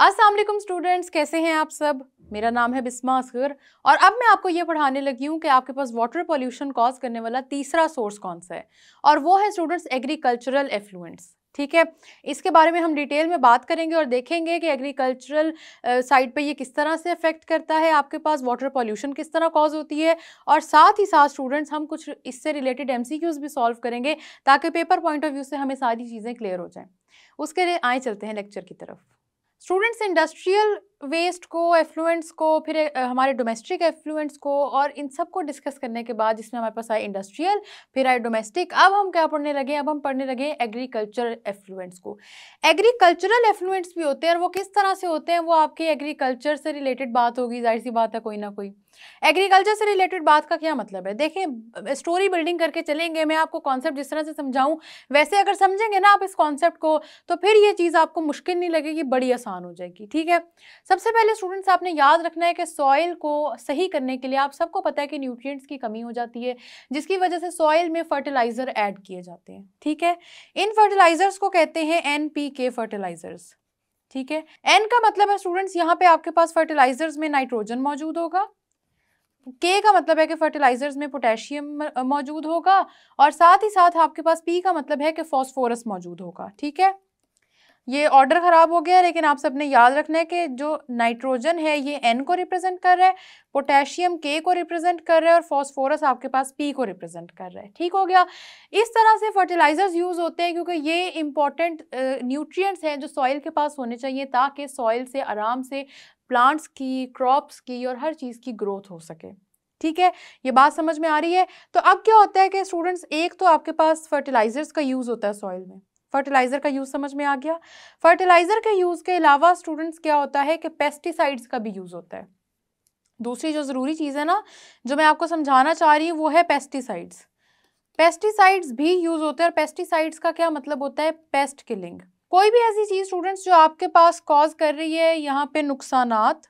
अस्सलाम वालेकुम स्टूडेंट्स, कैसे हैं आप सब। मेरा नाम है बिस्मा असगर और अब मैं आपको ये पढ़ाने लगी हूँ कि आपके पास वाटर पोल्यूशन कॉज करने वाला तीसरा सोर्स कौन सा है, और वो है स्टूडेंट्स एग्रीकल्चरल एफ्लुएंट्स। ठीक है, इसके बारे में हम डिटेल में बात करेंगे और देखेंगे कि एग्रीकल्चरल साइड पे ये किस तरह से अफेक्ट करता है, आपके पास वाटर पोल्यूशन किस तरह कॉज होती है, और साथ ही साथ स्टूडेंट्स हम कुछ इससे रिलेटेड एमसीक्यूज भी सॉल्व करेंगे ताकि पेपर पॉइंट ऑफ व्यू से हमें सारी चीज़ें क्लियर हो जाएं। उसके लिए आए चलते हैं लेक्चर की तरफ। स्टूडेंट्स इंडस्ट्रियल वेस्ट को, एफ्लुएंट्स को, फिर हमारे डोमेस्टिक एफ्लुएंट्स को और इन सब को डिस्कस करने के बाद जिसमें हमारे पास आए इंडस्ट्रियल, फिर आए डोमेस्टिक, अब हम क्या पढ़ने लगे, अब हम पढ़ने लगे एग्रीकल्चरल एफ्लुएंट्स को। एग्रीकल्चरल एफ्लुएंट्स भी होते हैं और वो किस तरह से होते हैं, वो आपके एग्रीकल्चर से रिलेटेड बात होगी, जाहिर सी बात है, कोई ना कोई। एग्रीकल्चर से रिलेटेड बात का क्या मतलब है, देखें स्टोरी बिल्डिंग करके चलेंगे, मैं आपको कॉन्सेप्ट जिस तरह से समझाऊं वैसे अगर समझेंगे ना आप इस कॉन्सेप्ट को तो फिर ये चीज़ आपको मुश्किल नहीं लगेगी, बड़ी आसान हो जाएगी। ठीक है, सबसे पहले स्टूडेंट्स आपने याद रखना है कि सॉइल को सही करने के लिए आप सबको पता है कि न्यूट्रिएंट्स की कमी हो जाती है, जिसकी वजह से सॉइल में फर्टिलाइजर ऐड किए जाते हैं। ठीक है, इन फर्टिलाइजर्स को कहते हैं NPK फर्टिलाइजर्स। ठीक है, N का मतलब है स्टूडेंट्स यहाँ पे आपके पास फर्टिलाइजर्स में नाइट्रोजन मौजूद होगा, K का मतलब है कि फर्टिलाइजर्स में पोटेशियम मौजूद होगा, और साथ ही साथ आपके पास P का मतलब है कि फॉस्फोरस मौजूद होगा। ठीक है, ये ऑर्डर खराब हो गया लेकिन आप सबने याद रखना है कि जो नाइट्रोजन है ये N को रिप्रेजेंट कर रहा है, पोटेशियम K को रिप्रेजेंट कर रहा है, और फॉस्फोरस आपके पास P को रिप्रेजेंट कर रहा है। ठीक हो गया, इस तरह से फर्टिलाइजर्स यूज होते हैं क्योंकि ये इंपॉर्टेंट न्यूट्रिएंट्स हैं जो सॉइल के पास होने चाहिए ताकि सॉइल से आराम से प्लांट्स की, क्रॉप्स की और हर चीज़ की ग्रोथ हो सके। ठीक है, ये बात समझ में आ रही है। तो अब क्या होता है कि स्टूडेंट्स, एक तो आपके पास फर्टिलाइजर्स का यूज होता है सॉइल में, फर्टिलाइजर का यूज समझ में आ गया। फर्टिलाइजर के यूज के अलावा स्टूडेंट्स क्या होता है कि पेस्टिसाइड्स का भी यूज होता है। दूसरी जो जरूरी चीज है ना जो मैं आपको समझाना चाह रही हूँ वो है पेस्टिसाइड्स। पेस्टिसाइड्स भी यूज होते हैं, और पेस्टिसाइड्स का क्या मतलब होता है, पेस्ट किलिंग। कोई भी ऐसी चीज स्टूडेंट्स जो आपके पास कॉज कर रही है यहाँ पे नुकसानात,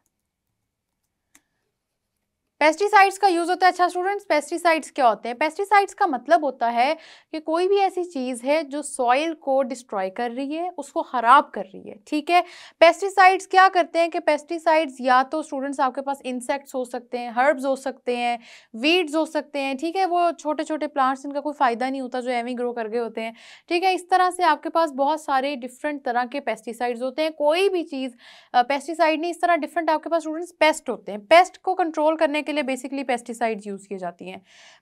पेस्टिसाइड्स का यूज होता है। अच्छा स्टूडेंट्स, पेस्टिसाइड्स क्या होते हैं, पेस्टिसाइड्स का मतलब होता है कि कोई भी ऐसी चीज है जो सॉइल को डिस्ट्रॉय कर रही है, उसको खराब कर रही है। ठीक है, पेस्टिसाइड्स क्या करते हैं कि पेस्टिसाइड्स या तो स्टूडेंट्स आपके पास इंसेक्ट्स हो सकते हैं, हर्ब्स हो सकते हैं, वीड्स हो सकते हैं। ठीक है, वो छोटे छोटे प्लांट्स जिनका कोई फायदा नहीं होता जो एवं ग्रो कर गए होते हैं। ठीक है, इस तरह से आपके पास बहुत सारे डिफरेंट तरह के पेस्टिसाइड्स होते हैं। कोई भी चीज पेस्टिसाइड नहीं, इस तरह डिफरेंट आपके पास स्टूडेंट्स पेस्ट होते हैं। पेस्ट को कंट्रोल करने के लिए बेसिकली पेस्टिसाइड्स यूज की जाती हैं।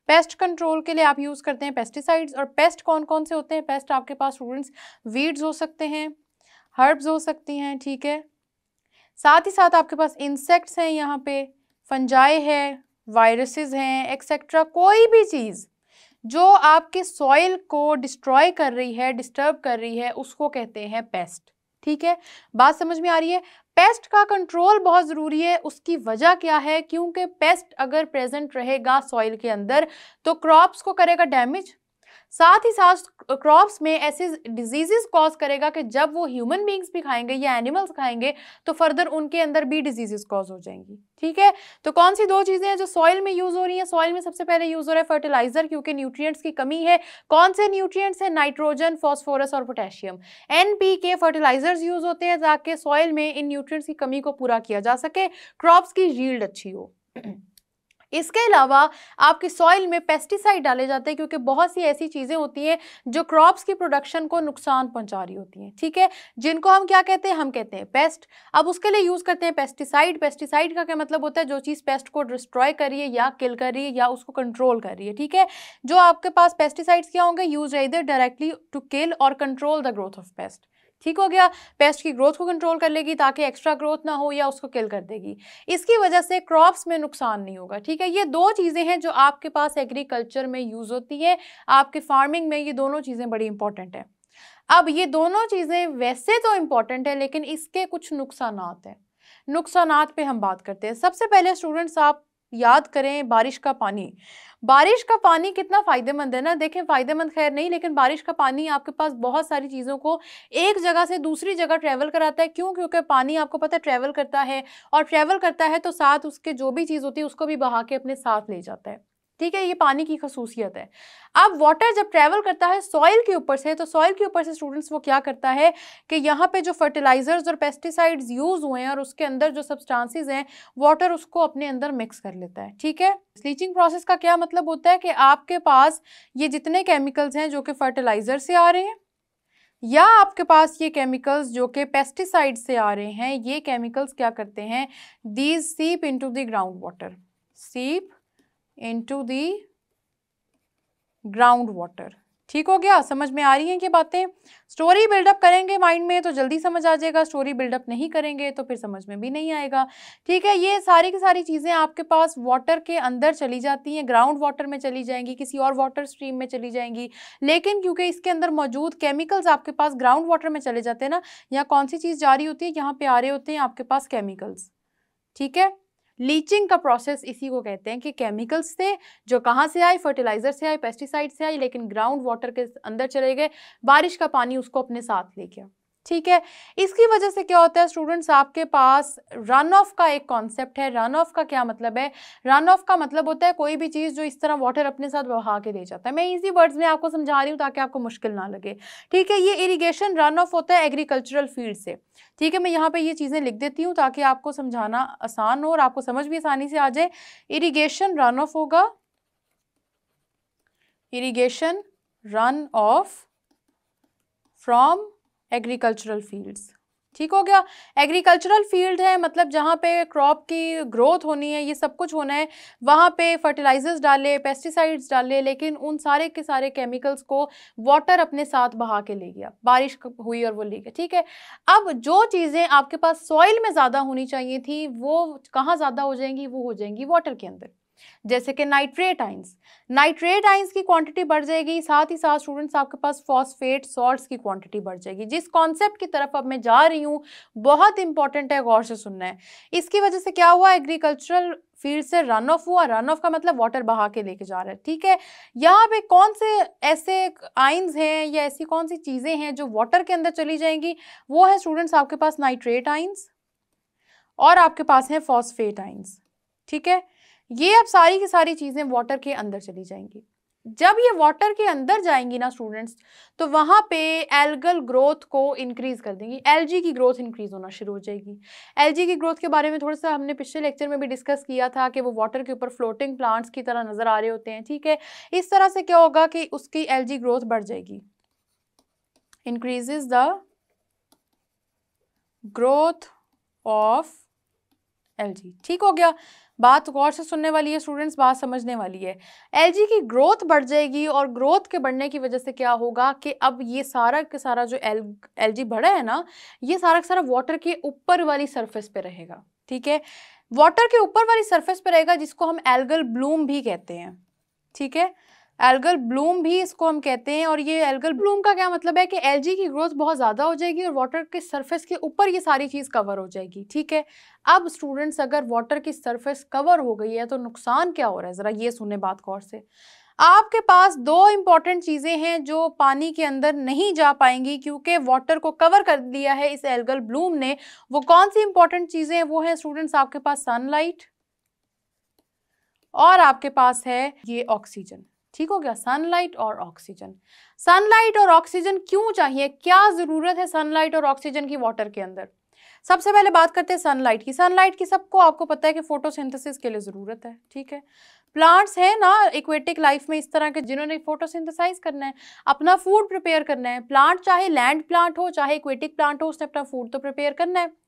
पेस्ट कंट्रोल के लिए आप यूज करते हैं पेस्टिसाइड्स। और पेस्ट कौन कौन से होते हैं, पेस्ट आपके पास स्टूडेंट्स वीड्स हो सकते हैं, हर्ब्स हो सकती हैं। ठीक है, साथ ही साथ आपके पास इंसेक्ट्स हैं, यहाँ पे फंजाई है, वायरसेस हैं, एक्सेट्रा। कोई भी चीज जो आपके सॉइल को डिस्ट्रॉय कर रही है, डिस्टर्ब कर रही है, उसको कहते हैं पेस्ट। ठीक है, बात समझ में आ रही है। पेस्ट का कंट्रोल बहुत ज़रूरी है। उसकी वजह क्या है, क्योंकि पेस्ट अगर प्रेजेंट रहेगा सॉइल के अंदर तो क्रॉप्स को करेगा डैमेज, साथ ही साथ क्रॉप्स में ऐसे डिजीजेस कॉज करेगा कि जब वो ह्यूमन बींग्स भी खाएंगे या एनिमल्स खाएंगे तो फर्दर उनके अंदर भी डिजीजेस कॉज हो जाएंगी। ठीक है, तो कौन सी दो चीजें हैं जो सॉइल में यूज हो रही हैं, सॉइल में सबसे पहले यूज हो रहा है फर्टिलाइजर, क्योंकि न्यूट्रिएंट्स की कमी है। कौन से न्यूट्रिएंट्स हैं, नाइट्रोजन, फॉस्फोरस और पोटेशियम। NPK फर्टिलाइजर्स यूज होते हैं ताकि सॉइल में इन न्यूट्रिएंट्स की कमी को पूरा किया जा सके, क्रॉप्स की यील्ड अच्छी हो। इसके अलावा आपके सॉइल में पेस्टिसाइड डाले जाते हैं क्योंकि बहुत सी ऐसी चीज़ें होती हैं जो क्रॉप्स की प्रोडक्शन को नुकसान पहुंचा रही होती हैं। ठीक है, जिनको हम क्या कहते हैं, हम कहते हैं पेस्ट। अब उसके लिए यूज़ करते हैं पेस्टिसाइड। पेस्टिसाइड का क्या मतलब होता है, जो चीज़ पेस्ट को डिस्ट्रॉय कर रही है या किल कर रही है या उसको कंट्रोल कर रही है। ठीक है, जो आपके पास पेस्टिसाइड्स क्या होंगे, यूज इधर डायरेक्टली टू किल और control the growth of paste. ठीक हो गया, पेस्ट की ग्रोथ को कंट्रोल कर लेगी ताकि एक्स्ट्रा ग्रोथ ना हो, या उसको किल कर देगी। इसकी वजह से क्रॉप्स में नुकसान नहीं होगा। ठीक है, ये दो चीज़ें हैं जो आपके पास एग्रीकल्चर में यूज़ होती है, आपके फार्मिंग में ये दोनों चीज़ें बड़ी इंपॉर्टेंट है। अब ये दोनों चीज़ें वैसे तो इंपॉर्टेंट है लेकिन इसके कुछ नुकसानात हैं। नुकसानात पे हम बात करते हैं। सबसे पहले स्टूडेंट्स आप याद करें बारिश का पानी। बारिश का पानी कितना फ़ायदेमंद है ना, देखें फ़ायदेमंद खैर नहीं, लेकिन बारिश का पानी आपके पास बहुत सारी चीज़ों को एक जगह से दूसरी जगह ट्रैवल कराता है। क्यों, क्योंकि पानी आपको पता है ट्रैवल करता है, और ट्रैवल करता है तो साथ उसके जो भी चीज़ होती है उसको भी बहा के अपने साथ ले जाता है। ठीक है, ये पानी की खसूसियत है। अब वाटर जब ट्रैवल करता है सॉइल के ऊपर से, तो सॉइल के ऊपर से स्टूडेंट्स वो क्या करता है कि यहाँ पे जो फर्टिलाइजर्स और पेस्टिसाइड्स यूज हुए हैं और उसके अंदर जो सब्सटेंसेस हैं, वाटर उसको अपने अंदर मिक्स कर लेता है। ठीक है, लीचिंग प्रोसेस का क्या मतलब होता है कि आपके पास ये जितने केमिकल्स हैं जो कि फर्टिलाइजर से आ रहे हैं, या आपके पास ये केमिकल्स जो कि पेस्टिसाइड से आ रहे हैं, ये केमिकल्स क्या करते हैं, दीज सीप इनटू द ग्राउंड वाटर, सीप इनटू द ग्राउंड वाटर। ठीक हो गया, समझ में आ रही हैं ये बातें? स्टोरी बिल्डअप करेंगे माइंड में तो जल्दी समझ आ जाएगा, स्टोरी बिल्डअप नहीं करेंगे तो फिर समझ में भी नहीं आएगा। ठीक है, ये सारी की सारी चीज़ें आपके पास वाटर के अंदर चली जाती हैं, ग्राउंड वाटर में चली जाएंगी, किसी और वाटर स्ट्रीम में चली जाएंगी, लेकिन क्योंकि इसके अंदर मौजूद केमिकल्स आपके पास ग्राउंड वाटर में चले जाते हैं ना, यहाँ कौन सी चीज़ जा रही होती है, यहाँ पे आ रहे होते हैं आपके पास केमिकल्स। ठीक है, लीचिंग का प्रोसेस इसी को कहते हैं कि केमिकल्स से जो कहाँ से आए, फर्टिलाइजर से आए, पेस्टिसाइड से आए, लेकिन ग्राउंड वाटर के अंदर चले गए, बारिश का पानी उसको अपने साथ ले गया। ठीक है, इसकी वजह से क्या होता है स्टूडेंट्स, आपके पास रन ऑफ का एक कॉन्सेप्ट है। रन ऑफ का क्या मतलब है? रन ऑफ का मतलब होता है कोई भी चीज़ जो इस तरह वाटर अपने साथ बहा के ले जाता है। मैं इजी वर्ड्स में आपको समझा रही हूँ ताकि आपको मुश्किल ना लगे। ठीक है, ये इरिगेशन रन ऑफ होता है एग्रीकल्चरल फील्ड से। ठीक है, मैं यहाँ पे ये चीज़ें लिख देती हूँ ताकि आपको समझाना आसान हो और आपको समझ भी आसानी से आ जाए। इरिगेशन रन ऑफ होगा, irrigation run of from agricultural fields. ठीक हो गया, एग्रीकल्चरल फील्ड है मतलब जहाँ पे क्रॉप की ग्रोथ होनी है, ये सब कुछ होना है, वहाँ पे फर्टिलाइजर्स डाले, पेस्टिसाइड्स डाले, लेकिन उन सारे के सारे केमिकल्स को वाटर अपने साथ बहा के ले गया, बारिश हुई और वो ले गया। ठीक है, अब जो चीज़ें आपके पास सॉइल में ज़्यादा होनी चाहिए थी वो कहाँ ज़्यादा हो जाएंगी, वो हो जाएंगी वाटर के अंदर, जैसे कि नाइट्रेट आइंस। नाइट्रेट आइंस की क्वांटिटी बढ़ जाएगी, साथ ही साथ स्टूडेंट्स आपके पास फॉस्फेट सॉल्ट्स की क्वांटिटी बढ़ जाएगी। जिस कॉन्सेप्ट की तरफ अब मैं जा रही हूँ बहुत इंपॉर्टेंट है, गौर से सुनना है। इसकी वजह से क्या हुआ, एग्रीकल्चरल फील्ड से रन ऑफ हुआ, रन ऑफ का मतलब वाटर बहा के लेके जा रहा है। ठीक है, यहाँ पे कौन से ऐसे आइंस हैं या ऐसी कौन सी चीज़ें हैं जो वाटर के अंदर चली जाएंगी, वो है स्टूडेंट्स आपके पास नाइट्रेट आइंस और आपके पास है फॉस्फेट आइंस। ठीक है, ये अब सारी की सारी चीज़ें वाटर के अंदर चली जाएंगी। जब ये वाटर के अंदर जाएंगी ना स्टूडेंट्स, तो वहाँ पे एल्गल ग्रोथ को इंक्रीज कर देंगी, एल्गी की ग्रोथ इंक्रीज होना शुरू हो जाएगी। एल्गी की ग्रोथ के बारे में थोड़ा सा हमने पिछले लेक्चर में भी डिस्कस किया था कि वो वाटर के ऊपर फ्लोटिंग प्लांट्स की तरह नजर आ रहे होते हैं। ठीक है, इस तरह से क्या होगा कि उसकी एल्गी ग्रोथ बढ़ जाएगी, increases the growth of algae. ठीक हो गया, बात गौर से सुनने वाली है स्टूडेंट्स, बात समझने वाली है। एल्गी की ग्रोथ बढ़ जाएगी और ग्रोथ के बढ़ने की वजह से क्या होगा कि अब ये सारा का सारा जो एल्गी बढ़ा है ना, ये सारा का सारा वाटर के ऊपर वाली सरफेस पे रहेगा। ठीक है, वाटर के ऊपर वाली सरफेस पे रहेगा, जिसको हम एल्गल ब्लूम भी कहते हैं। ठीक है, एल्गल ब्लूम भी इसको हम कहते हैं। और ये एल्गल ब्लूम का क्या मतलब है कि एल्गी की ग्रोथ बहुत ज़्यादा हो जाएगी और वाटर के सरफेस के ऊपर ये सारी चीज़ कवर हो जाएगी। ठीक है, अब स्टूडेंट्स अगर वाटर की सरफेस कवर हो गई है तो नुकसान क्या हो रहा है, ज़रा ये सुने बात गौर से। आपके पास दो इंपॉर्टेंट चीज़ें हैं जो पानी के अंदर नहीं जा पाएंगी क्योंकि वाटर को कवर कर दिया है इस एल्गल ब्लूम ने। वो कौन सी इंपॉर्टेंट चीज़ें हैं? वो है स्टूडेंट्स आपके पास सनलाइट और आपके पास है ये ऑक्सीजन। ठीक हो गया, सनलाइट और ऑक्सीजन। सनलाइट और ऑक्सीजन क्यों चाहिए, क्या जरूरत है सनलाइट और ऑक्सीजन की वाटर के अंदर? सबसे पहले बात करते हैं सनलाइट की। सनलाइट की सबको आपको पता है कि फोटोसिंथेसिस के लिए जरूरत है। ठीक है, प्लांट्स हैं ना एक्वेटिक लाइफ में इस तरह के जिन्होंने फोटोसिंथेसाइज करना है, अपना फूड प्रिपेयर करना है। प्लांट चाहे लैंड प्लांट हो चाहे एक्वेटिक प्लांट हो, उसने अपना फूड तो प्रिपेयर करना है।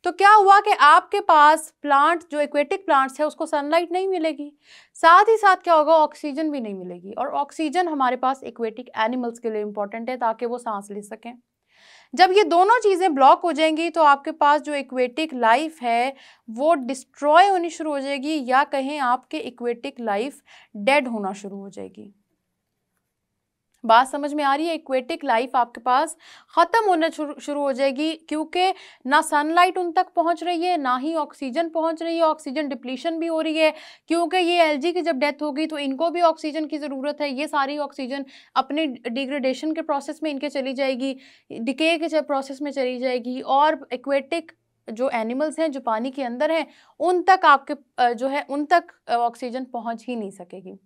तो क्या हुआ कि आपके पास प्लांट जो एक्वेटिक प्लांट्स है उसको सनलाइट नहीं मिलेगी, साथ ही साथ क्या होगा, ऑक्सीजन भी नहीं मिलेगी। और ऑक्सीजन हमारे पास एक्वेटिक एनिमल्स के लिए इंपॉर्टेंट है ताकि वो सांस ले सकें। जब ये दोनों चीज़ें ब्लॉक हो जाएंगी तो आपके पास जो एक्वेटिक लाइफ है वो डिस्ट्रॉय होनी शुरू हो जाएगी, या कहें आपके एक्वेटिक लाइफ डेड होना शुरू हो जाएगी। बात समझ में आ रही है? एक्वेटिक लाइफ आपके पास ख़त्म होना शुरू हो जाएगी क्योंकि ना सनलाइट उन तक पहुंच रही है ना ही ऑक्सीजन पहुंच रही है। ऑक्सीजन डिप्लीशन भी हो रही है क्योंकि ये एल्गी की जब डेथ होगी तो इनको भी ऑक्सीजन की ज़रूरत है। ये सारी ऑक्सीजन अपने डिग्रेडेशन के प्रोसेस में इनके चली जाएगी, डिके के प्रोसेस में चली जाएगी, और एक्वेटिक जो एनिमल्स हैं जो पानी के अंदर हैं उन तक आपके जो है उन तक ऑक्सीजन पहुँच ही नहीं सकेगी।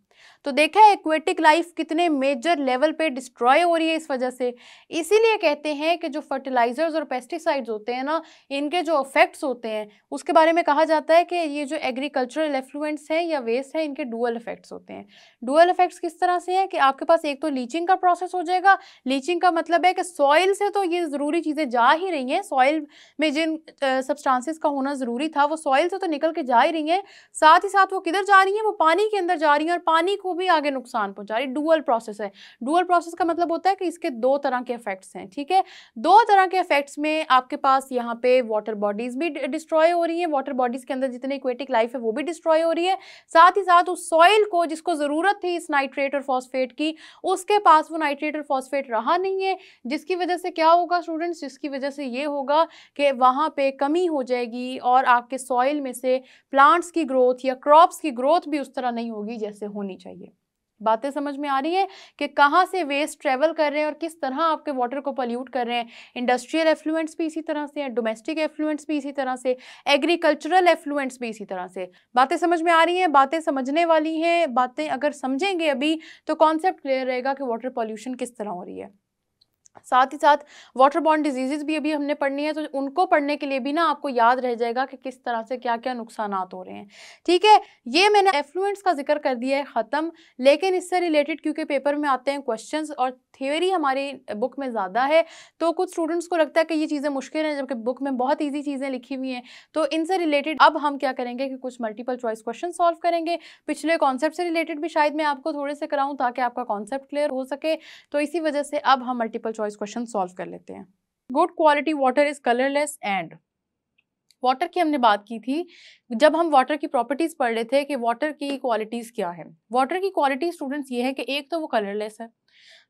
तो देखा है एक्वेटिक लाइफ कितने मेजर लेवल पे डिस्ट्रॉय हो रही है इस वजह से। इसीलिए कहते हैं कि जो फर्टिलाइजर्स और पेस्टिसाइड्स होते हैं ना, इनके जो इफेक्ट्स होते हैं उसके बारे में कहा जाता है कि ये जो एग्रीकल्चरल एफ्लुएंट्स हैं या वेस्ट है, इनके डुअल इफेक्ट्स होते हैं। डुअल इफेक्ट्स किस तरह से है कि आपके पास एक तो लीचिंग का प्रोसेस हो जाएगा। लीचिंग का मतलब है कि सॉइल से तो ये ज़रूरी चीज़ें जा ही रही हैं, सॉइल में जिन सब्सटेंसेस का होना ज़रूरी था वो सॉइल से तो निकल के जा ही रही हैं, साथ ही साथ वो किधर जा रही हैं, वो पानी के अंदर जा रही हैं और पानी को भी आगे नुकसान पहुंचा रही है। डुअल प्रोसेस है। डुअल प्रोसेस का मतलब होता है कि इसके दो तरह के इफेक्ट्स हैं, ठीक है। दो तरह के इफेक्ट्स में आपके पास यहाँ पे वाटर बॉडीज भी डिस्ट्रॉय हो रही है, वाटर बॉडीज के अंदर जितने एक्वेटिक लाइफ है वो भी डिस्ट्रॉय हो रही है, साथ ही साथ उस सॉइल को जिसको जरूरत थी इस नाइट्रेट और फॉस्फेट की, उसके पास वो नाइट्रेट और फॉस्फेट रहा नहीं है, जिसकी वजह से क्या होगा स्टूडेंट्स, जिसकी वजह से ये होगा कि वहाँ पे कमी हो जाएगी और आपके सॉइल में से प्लांट्स की ग्रोथ या क्रॉप्स की ग्रोथ भी उस तरह नहीं होगी जैसे होनी चाहिए। बातें समझ में आ रही है कि कहाँ से वेस्ट ट्रेवल कर रहे हैं और किस तरह आपके वाटर को पॉल्यूट कर रहे हैं। इंडस्ट्रियल एफ्लुएंट्स भी इसी तरह से हैं, डोमेस्टिक एफ्लुएंट्स भी इसी तरह से, एग्रीकल्चरल एफ्लुएंट्स भी इसी तरह से। बातें समझ में आ रही हैं, बातें समझने वाली हैं, बातें अगर समझेंगे अभी तो कॉन्सेप्ट क्लियर रहेगा कि वाटर पॉल्यूशन किस तरह हो रही है। साथ ही साथ वाटर बॉर्न डिजीजेज भी अभी हमने पढ़नी है, तो उनको पढ़ने के लिए भी ना आपको याद रह जाएगा कि किस तरह से क्या क्या नुकसानात हो रहे हैं, ठीक है। ये मैंने एफ्लुएंट्स का जिक्र कर दिया है ख़त्म, लेकिन इससे रिलेटेड क्योंकि पेपर में आते हैं क्वेश्चंस और थ्योरी हमारी बुक में ज़्यादा है, तो कुछ स्टूडेंट्स को लगता है कि ये चीज़ें मुश्किल हैं जबकि बुक में बहुत ईजी चीज़ें लिखी हुई हैं। तो इनसे रिलेटेड अब हम क्या करेंगे कि कुछ मल्टीपल चॉइस क्वेश्चन सॉल्व करेंगे। पिछले कॉन्सेप्ट से रिलेटेड भी शायद मैं आपको थोड़े से कराऊँ ताकि आपका कॉन्सेप्ट क्लियर हो सके, तो इसी वजह से अब हम मल्टीपल चॉइस क्वेश्चन सॉल्व कर लेते हैं। Good quality water is colourless and, water की हमने बात की थी जब हम वाटर की प्रॉपर्टीज पढ़ रहे थे कि वाटर की क्वालिटीज क्या है। वाटर की क्वालिटी स्टूडेंट्स ये है कि एक तो वो कलरलेस है,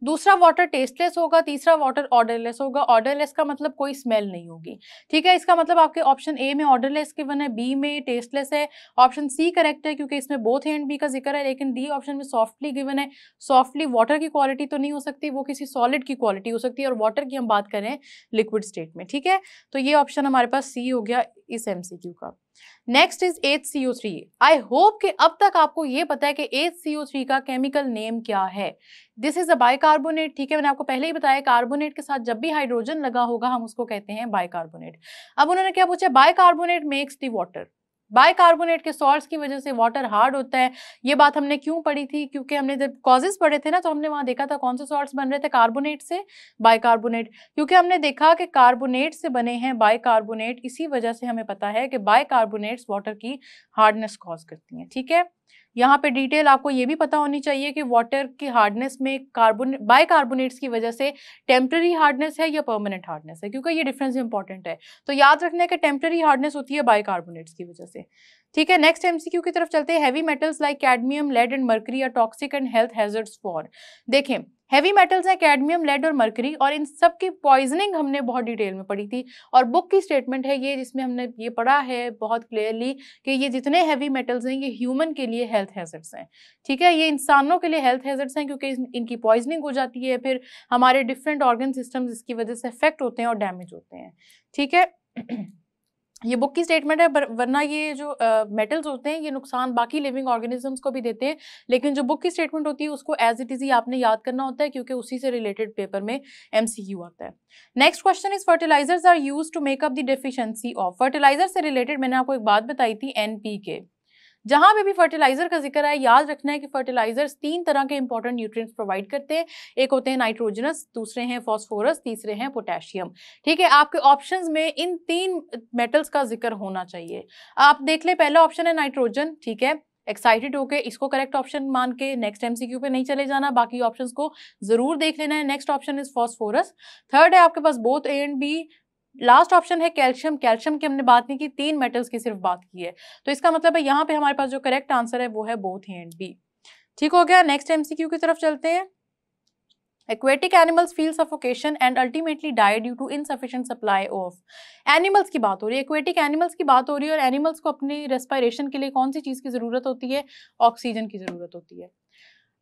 दूसरा वाटर टेस्टलेस होगा, तीसरा वाटर ऑर्डरलेस होगा। ऑर्डरलेस का मतलब कोई स्मेल नहीं होगी, ठीक है। इसका मतलब आपके ऑप्शन ए में ऑर्डरलेस गिवन है, बी में टेस्टलेस है, ऑप्शन सी करेक्ट है क्योंकि इसमें बोथ ए एंड बी का जिक्र है, लेकिन डी ऑप्शन में सॉफ्टली गिवन है। सॉफ्टली वाटर की क्वालिटी तो नहीं हो सकती, वो किसी सॉलिड की क्वालिटी हो सकती है और वाटर की हम बात करें लिक्विड स्टेट में, ठीक है। तो ये ऑप्शन हमारे पास सी हो गया इस MCQ का। Next is HCO3। I hope कि अब तक आपको ये पता है कि HCO3 का केमिकल नेम क्या है। दिस इज अ बाइकार्बोनेट, ठीक है। मैंने आपको पहले ही बताया कार्बोनेट के साथ जब भी हाइड्रोजन लगा होगा हम उसको कहते हैं बाइकार्बोनेट। अब उन्होंने क्या पूछा, bicarbonate makes the water. Bicarbonate के सॉल्ट्स की वजह से वाटर हार्ड होता है। ये बात हमने क्यों पढ़ी थी, क्योंकि हमने जब कॉजेस पढ़े थे ना तो हमने वहां देखा था कौन से सॉल्ट्स बन रहे थे, कार्बोनेट से बाइकार्बोनेट, क्योंकि हमने देखा कि कार्बोनेट से बने हैं बाइकार्बोनेट, इसी वजह से हमें पता है कि बाइकार्बोनेट्स वाटर की हार्डनेस कॉज करती हैं, ठीक है। यहाँ पे डिटेल आपको ये भी पता होनी चाहिए कि वाटर की हार्डनेस में बाइकार्बोनेट्स की वजह से टेम्पररी हार्डनेस है या परमानेंट हार्डनेस है, क्योंकि ये डिफरेंस इंपॉर्टेंट है। तो याद रखना है कि टेम्पररी हार्डनेस होती है बाइकार्बोनेट्स की वजह से, ठीक है। नेक्स्ट MCQ की तरफ चलते हैं। Heavy metals like cadmium, lead and mercury are toxic and health hazards for. देखें हैवी मेटल्स हैं कैडमियम, लेड और मर्करी, और इन सब की पॉइजनिंग हमने बहुत डिटेल में पढ़ी थी और बुक की स्टेटमेंट है ये जिसमें हमने ये पढ़ा है बहुत क्लियरली कि ये जितने हैवी मेटल्स हैं ये ह्यूमन के लिए हेल्थ हैजर्ड्स हैं, ठीक है। ये इंसानों के लिए हेल्थ हैजर्ड्स हैं क्योंकि इनकी पॉइजनिंग हो जाती है, फिर हमारे डिफरेंट ऑर्गन सिस्टम्स इसकी वजह से अफेक्ट होते हैं और डैमेज होते हैं, ठीक है। ये बुक की स्टेटमेंट है, वरना ये जो मेटल्स होते हैं ये नुकसान बाकी लिविंग ऑर्गेनिजम्स को भी देते हैं, लेकिन जो बुक की स्टेटमेंट होती है उसको एज इट इज ही आपने याद करना होता है क्योंकि उसी से रिलेटेड पेपर में MCQ आता है। Next question is fertilizers are used to make up the deficiency of. Fertilizer से रिलेटेड मैंने आपको एक बात बताई थी NPK। जहां पे भी फर्टिलाइजर का जिक्र है याद रखना है कि फर्टिलाइजर्स 3 तरह के इंपॉर्टेंट न्यूट्रिएंट्स प्रोवाइड करते हैं। एक होते हैं नाइट्रोजनस, दूसरे हैं फॉस्फोरस, तीसरे हैं पोटेशियम, ठीक है। आपके ऑप्शंस में इन 3 मेटल्स का जिक्र होना चाहिए। आप देख ले, पहला ऑप्शन है नाइट्रोजन, ठीक है। एक्साइटेड होके इसको करेक्ट ऑप्शन मान के नेक्स्ट MCQ पे नहीं चले जाना, बाकी ऑप्शंस को जरूर देख लेना है। Next option is phosphorus. Third है आपके पास both A and B। Last option है कैल्शियम। कैल्शियम की हमने बात नहीं की, 3 मेटल्स की सिर्फ बात की है, तो इसका मतलब है यहाँ पे हमारे पास जो करेक्ट आंसर है वो है बोथ ए एंड बी, ठीक हो गया। नेक्स्ट MCQ की तरफ चलते हैं। Aquatic animals feel suffocation and ultimately die due to insufficient supply of. Animals की बात हो रही है, एक्वेटिक एनिमल्स की बात हो रही है, और एनिमल्स को अपनी रेस्पिरेशन के लिए कौन सी चीज की जरूरत होती है, ऑक्सीजन की जरूरत होती है।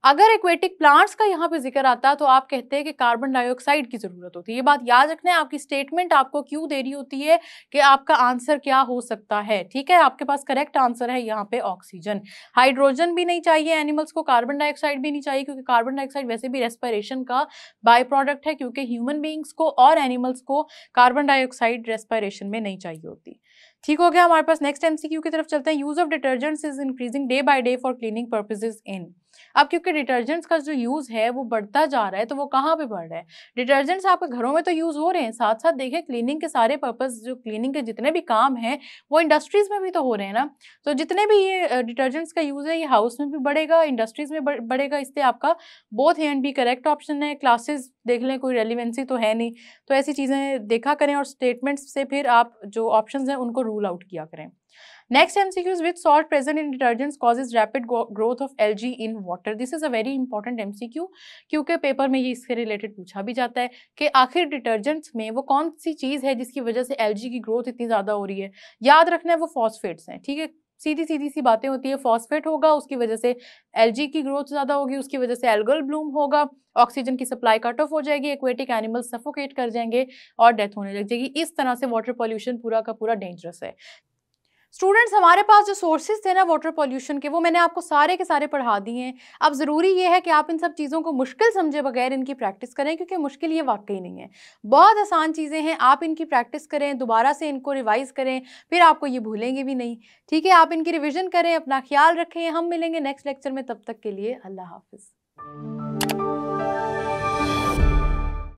अगर एक्वेटिक प्लांट्स का यहाँ पे जिक्र आता है तो आप कहते हैं कि कार्बन डाइऑक्साइड की जरूरत होती है। ये बात याद रखना है, आपकी स्टेटमेंट आपको क्यों दे रही होती है कि आपका आंसर क्या हो सकता है। ठीक है, आपके पास करेक्ट आंसर है यहाँ पे ऑक्सीजन। हाइड्रोजन भी नहीं चाहिए एनिमल्स को, कार्बन डाइऑक्साइड भी नहीं चाहिए, क्योंकि कार्बन डाइऑक्साइड वैसे भी रेस्पिरेशन का बाय प्रोडक्ट है, क्योंकि ह्यूमन बींग्स को और एनिमल्स को कार्बन डाइऑक्साइड रेस्पिरेशन में नहीं चाहिए होती। ठीक हो गया। हमारे पास नेक्स्ट एमसीक्यू की तरफ चलते हैं। Use of detergents is increasing day by day for cleaning purposes in. अब क्योंकि डिटर्जेंट्स का जो यूज है वो बढ़ता जा रहा है, तो वो कहाँ पे बढ़ रहा है? डिटर्जेंट्स आपके घरों में तो यूज हो रहे हैं, साथ साथ देखें क्लीनिंग के सारे पर्पस, जो क्लीनिंग के जितने भी काम हैं वो इंडस्ट्रीज में भी तो हो रहे हैं ना। तो जितने भी ये डिटर्जेंट्स का यूज है ये हाउस में भी बढ़ेगा, इंडस्ट्रीज में बढ़ेगा। इसलिए आपका both A and B correct option है। क्लासेस देख लें, कोई रेलिवेंसी तो है नहीं, तो ऐसी चीजें देखा करें और स्टेटमेंट्स से फिर आप जो ऑप्शंस हैं उनको रूल आउट किया करें। Next MCQ is which salt present in detergents causes rapid growth of algae in water. This is a very important MCQ, क्योंकि पेपर में ये इसके रिलेटेड पूछा भी जाता है कि आखिर डिटर्जेंट्स में वो कौन सी चीज़ है जिसकी वजह से एल्गी की ग्रोथ इतनी ज़्यादा हो रही है। याद रखना है वो फॉस्फेट्स हैं। ठीक है, सीधी सीधी सी बातें होती है। फॉस्फेट होगा, उसकी वजह से एल्गी की ग्रोथ ज़्यादा होगी, उसकी वजह से एल्गल ब्लूम होगा, ऑक्सीजन की सप्लाई कट ऑफ हो जाएगी, एक्वेटिक एनिमल्स सफोकेट कर जाएंगे और डेथ होने लग जाएगी। इस तरह से वाटर पॉल्यूशन पूरा का पूरा डेंजरस है। स्टूडेंट्स, हमारे पास जो सोर्सेज थे ना वाटर पॉल्यूशन के, वो मैंने आपको सारे के सारे पढ़ा दिए हैं। अब ज़रूरी ये है कि आप इन सब चीज़ों को मुश्किल समझे बगैर इनकी प्रैक्टिस करें, क्योंकि मुश्किल ये वाकई नहीं है, बहुत आसान चीज़ें हैं। आप इनकी प्रैक्टिस करें, दोबारा से इनको रिवाइज करें, फिर आपको ये भूलेंगे भी नहीं। ठीक है, आप इनकी रिविजन करें, अपना ख्याल रखें। हम मिलेंगे नेक्स्ट लेक्चर में, तब तक के लिए अल्लाह हाफिज़।